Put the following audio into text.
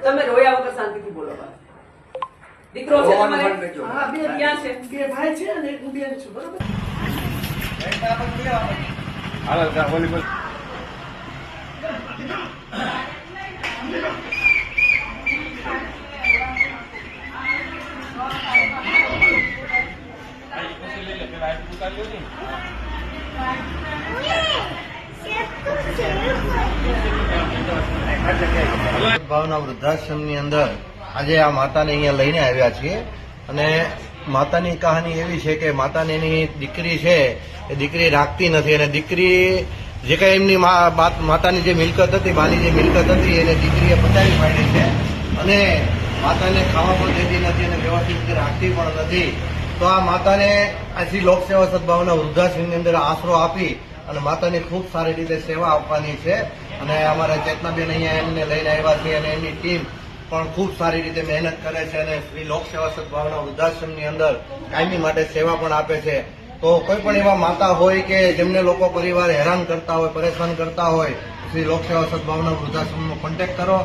તમે રોયા વગર શાંતિથી બોલો. દીકરો છે તમારે? હા, ક્યાં છે? બે ભાઈ છે અને હું બેન છું, બરોબર? ભાવના વૃદ્ધાશ્રમની અંદર આજે આ માતાને અહીંયા લઈને આવ્યા છીએ અને માતાની કહાની એવી છે કે માતાને એની દીકરી છે એ દીકરી રાખતી નથી અને દીકરી જે કઈ એમની માતાની જે મિલકત હતી, બાની જે મિલકત હતી એને દીકરીએ પચાવી પાડી છે અને માતાને ખાવા પણ દેતી નથી અને વ્યવસ્થિત રીતે રાખતી પણ નથી. તો આ માતાને આજથી લોકસેવા સદભાવના વૃદ્ધાશ્રમની અંદર આશરો આપી અને માતાની ખૂબ સારી રીતે સેવા આપવાની છે અને અમારા ચેતનાબેન અહીંયા એમને લઈને આવ્યા છે અને એમની ટીમ પણ ખૂબ સારી રીતે મહેનત કરે છે અને શ્રી લોકસેવા સદભાવના વૃદ્ધાશ્રમની અંદર કાયમી માટે સેવા પણ આપે છે. તો કોઈ પણ એવા માતા હોય કે જેમને લોકો પરિવાર હેરાન કરતા હોય, પરેશાન કરતા હોય, શ્રી લોકસેવા સદભાવના વૃદ્ધાશ્રમનો કોન્ટેક્ટ કરો.